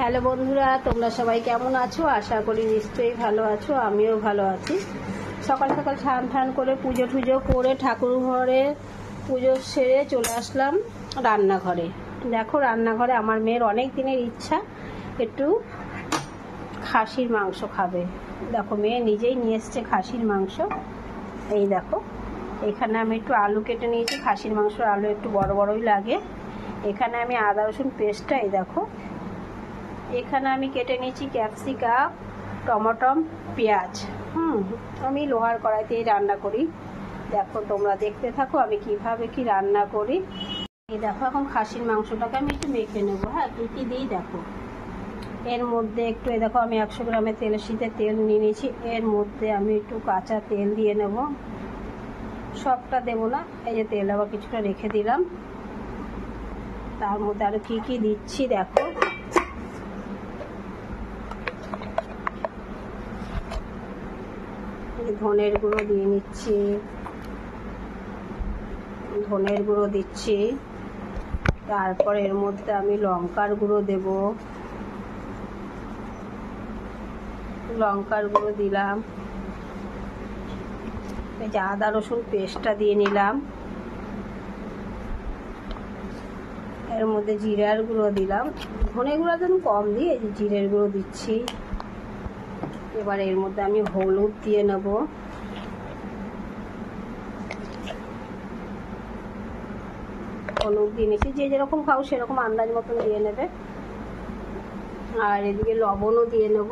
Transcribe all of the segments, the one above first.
Hello বন্ধুরা, তোমরা সবাই কেমন আছো? আশা করি নিশ্চয়ই ভালো আছো। আমিও ভালো আছি। সকাল সকাল স্নান করে পুজো টুজো করে ঠাকুর ঘরে পুজো সেরে চলে আসলাম রান্নাঘরে। দেখো, রান্নাঘরে আমার মেয়ের অনেক দিনের ইচ্ছা একটু খাসির মাংস খাবে। দেখো, মেয়ে নিজেই নিয়ে এসছে খাসির মাংস। এই দেখো, এখানে আমি একটু আলু কেটে নিয়েছি। খাসির মাংস আলু একটু বড় বড়ই লাগে। এখানে আমি আদা রসুন পেস্টটা, এই দেখো, এখানে আমি কেটে নিয়েছি ক্যাপসিকাম, টমেটো, পেঁয়াজ। আমি লোহার কড়াইতেই রান্না করি। দেখো, তোমরা দেখতে থাকো আমি কিভাবে কি রান্না করি। এই দেখো, এখন খাসির মাংসটাকে আমি একটু মেখে নেবো। হ্যাঁ, কী দিই দেখো। এর মধ্যে একটু, এই দেখো, আমি 100 গ্রামের শীতের তেল নিয়ে নিয়েছি। এর মধ্যে আমি একটু কাঁচা তেল দিয়ে নেব। সবটা দেবো না, এই যে তেল আবার কিছুটা রেখে দিলাম। তার মধ্যে আরও কী কী দিচ্ছি দেখো। ধনের গুঁড়ো দিয়ে নিচ্ছি, ধনের গুঁড়ো দিচ্ছি। তারপর এর মধ্যে আমি লঙ্কার গুঁড়ো দেব, লঙ্কার গুঁড়ো দিলাম। এই যে আদা রসুন পেস্টটা দিয়ে নিলাম। এর মধ্যে জিরার গুঁড়ো দিলাম। ধনের গুঁড়ো যেন কম দিয়ে, এই যে জিরের গুঁড়ো দিচ্ছি। এবার এর মধ্যে আমি হলুদ দিয়ে নেব। হলুদ দিয়ে নিচ্ছি, যে যেরকম খাও সেরকম আন্দাজ মতন দিয়ে নেবে। আর এদিকে লবণও দিয়ে নেব।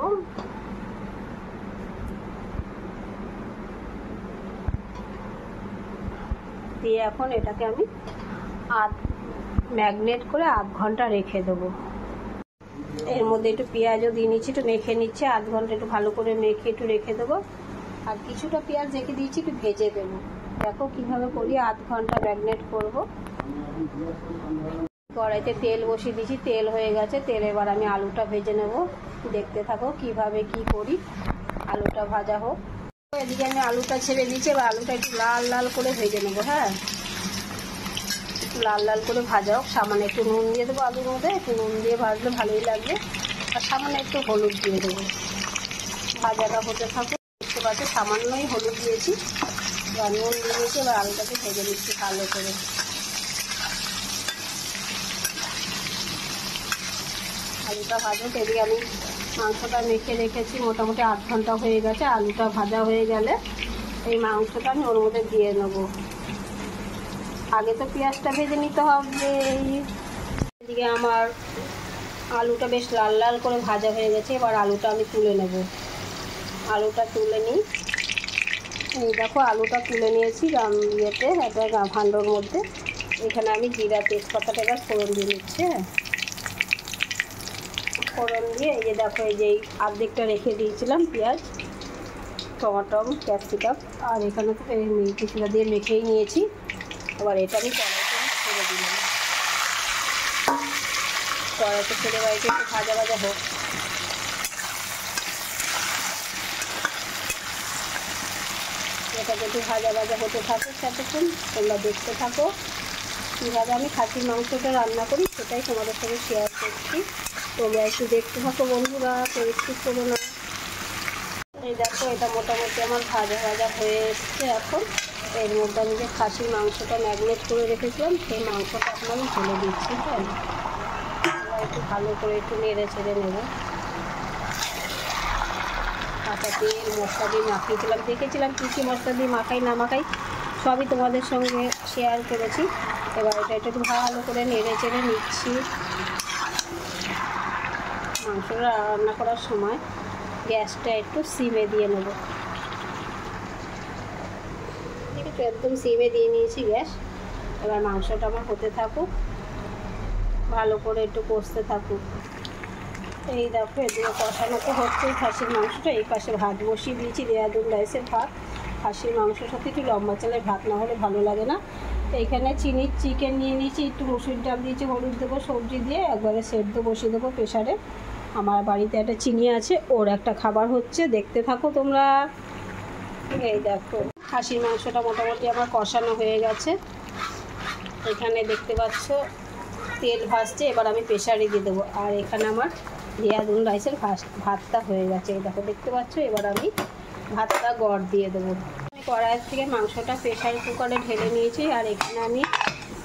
দিয়ে এখন এটাকে আমি ম্যাগনেট করে আধ ঘন্টা রেখে দেবো। এর মধ্যে একটু পেঁয়াজও দিয়ে নিচ্ছি, একটু মেখে নিচ্ছে। আধ ঘন্টা একটু ভালো করে মেখে একটু রেখে দেবো। আর কিছুটা পেঁয়াজ রেখে দিয়েছি, একটু ভেজে দেবো। দেখো কিভাবে করি, আধ ঘন্টা ম্যাগনেট করব। কড়াইতে তেল বসিয়ে দিয়েছি, তেল হয়ে গেছে। তেল এবার আমি আলুটা ভেজে নেব। দেখতে থাকো কিভাবে কি করি। আলুটা ভাজা হোক। এদিকে আমি আলুটা ছেড়ে দিচ্ছি। এবার আলুটা একটু লাল লাল করে ভেজে নেবো। হ্যাঁ, লাল লাল করে ভাজা হোক। সামান্য একটু নুন দিয়ে দেবো আলুর মধ্যে। একটু নুন দিয়ে ভাজলে ভালোই লাগবে। আর সামান্য একটু হলুদ দিয়ে দেবো। ভাজাটা হতে থাকুক। দেখতে পাচ্ছি সামান্যই হলুদ দিয়েছি, এবার নুন দিয়ে দিয়েছি। এবার আলুটাকে ভেজে নিচ্ছি ভালো করে। আলুটা ভাজো। এদিকে আমি মাংসটা মেখে রেখেছি, মোটামুটি আধ ঘন্টা হয়ে গেছে। আলুটা ভাজা হয়ে গেলে এই মাংসটা আমি ওর মধ্যে দিয়ে নেবো। আগে তো পেঁয়াজটা ভেজে নিতে হবে। এদিকে আমার আলুটা বেশ লাল লাল করে ভাজা হয়ে গেছে। এবার আলুটা আমি তুলে নেব। আলুটা তুলে নিই। এই দেখো, আলুটা তুলে নিয়েছি ইয়েতে, একটা ভাণ্ডর মধ্যে। এখানে আমি জিরা তেজপাতাটা এবার ফোড়ন দিয়ে নিচ্ছি। ফোড়ন দিয়ে এই যে দেখো, এই যে অর্ধেকটা রেখে দিয়েছিলাম পেঁয়াজ, টমেটো, ক্যাপসিকাম, আর এখানে তো কিছুটা দিয়ে মেখেই নিয়েছি। এবার এটা আমি কড়াইতে ছেড়ে দিলাম। কড়াইতে ছেড়ে বাড়িতে একটু ভাজা ভাজা হোক। এটা যদি ভাজা ভাজা হতে থাকে ততক্ষণ তোমরা দেখতে থাকো কীভাবে আমি খাসির মাংসটা রান্না করি, সেটাই তোমাদের সঙ্গে শেয়ার করছি। তোমরা একটু দেখতে থাকো বন্ধুরা, পরিস্থিতি করো না। এই দেখো, এটা মোটামুটি আমার ভাজা ভাজা হয়ে এসছে। এখন এর মধ্যে আমি যে খাসির মাংসটা ম্যাগনেট করে রেখেছিলাম, সেই মাংসটা এখন আমি ঢেলে দিচ্ছি। হ্যাঁ, একটু ভালো করে একটু নেড়ে ছেড়ে নেব। কাঁচা তেল মশলা দিয়ে মাখিয়েছিলাম, দেখেছিলাম কী কী মশলা দিয়ে মাখাই না মাখাই, সবই তোমাদের সঙ্গে শেয়ার করেছি। এবার এটা একটু ভালো করে নেড়ে চেড়ে নিচ্ছি। মাংসটা রান্না করার সময় গ্যাসটা একটু সিমে দিয়ে নেব। একটু একদম সিমে দিয়ে নিয়েছি গ্যাস। এবার মাংসটা আমার হতে থাকুক, ভালো করে একটু কষতে থাকুক। এই দেখো, এদিকে কষানো তো হচ্ছে খাসির মাংসটা। এই পাশে ভাত বসিয়ে দিয়েছি, দেয়াদুন রাইসের ভাত। খাসির মাংসের সাথে একটু লম্বা চালের ভাত না হলে ভালো লাগে না। এইখানে চিকেন নিয়ে নিয়েছি, একটু মুসুর ডাল দিয়েছি, হলুদ দেবো, সবজি দিয়ে একবারে সেদ্ধ বসিয়ে দেবো প্রেশারে। আমার বাড়িতে একটা চিনি আছে, ওর একটা খাবার হচ্ছে, দেখতে থাকো তোমরা। এই দেখো, খাসির মাংসটা মোটামুটি আমার কষানো হয়ে গেছে। এখানে দেখতে পাচ্ছ তেল ভাসছে। এবার আমি প্রেশারে দিয়ে দেবো। আর এখানে আমার দেহাদুন রাইসের ভাতটা হয়ে গেছে, এই দেখো দেখতে পাচ্ছ। এবার আমি ভাতটা গড় দিয়ে দেবো। আমি কড়াইয়ের থেকে মাংসটা প্রেশার কুকারে ঢেলে নিয়েছি, আর এখানে আমি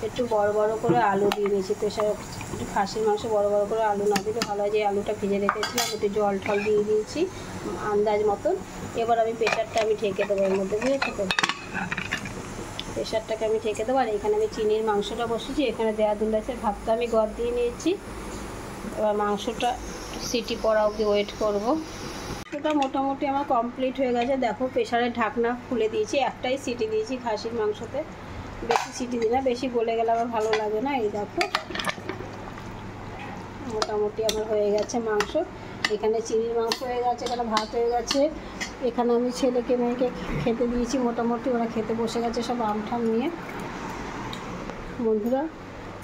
একটু বড় বড় করে আলু দিয়ে নিয়েছি। খাসির মাংস বড় বড় করে আলু না দিলে ভালো হয়, যে আলুটা ভেজে রেখেছিলাম একটু জল টল দিয়ে দিয়েছি আন্দাজ মতন। এবার আমি প্রেশারটা আমি ঢেকে দেবো এর মধ্যে, বুঝেছো তো? প্রেশারটাকে আমি ঢেকে দেবো। আর এখানে আমি চিনির মাংসটা বসেছি, এখানে দেহাদুন রাইসের ভাতটা আমি গড় দিয়ে নিয়েছি। এবার মাংসটা সিটি পড়া অবধি ওয়েট করবো। ওটা মোটামুটি আমার কমপ্লিট হয়ে গেছে। দেখো প্রেশারের ঢাকনা খুলে দিয়েছি, একটাই সিটি দিয়েছি খাসির মাংসতে, বেশি সিটি দিই না, বেশি গলে গেলে আমার ভালো লাগে না। এই দেখো মোটামুটি আমার হয়ে গেছে মাংস। এখানে চিনির মাংস হয়ে গেছে, এখানে ভাত হয়ে গেছে। এখানে আমি ছেলেকে মেয়েকে খেতে দিয়েছি, মোটামুটি ওরা খেতে বসে গেছে সব আমঠাম নিয়ে। বন্ধুরা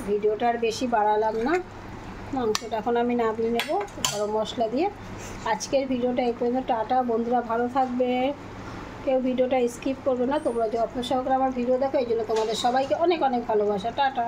ভিডিওটা আর বেশি বাড়ালাম না, মাংসটা এখন আমি নামিয়ে নেব গরম মশলা দিয়ে। আজকের ভিডিওটা এই পর্যন্ত। টাটা বন্ধুরা, ভালো থাকবে, কেউ ভিডিওটা স্কিপ করবে না। তোমরা যত্ন সহকারে আমার ভিডিও দেখো, এই জন্য তোমাদের সবাইকে অনেক অনেক ভালোবাসা। টাটা।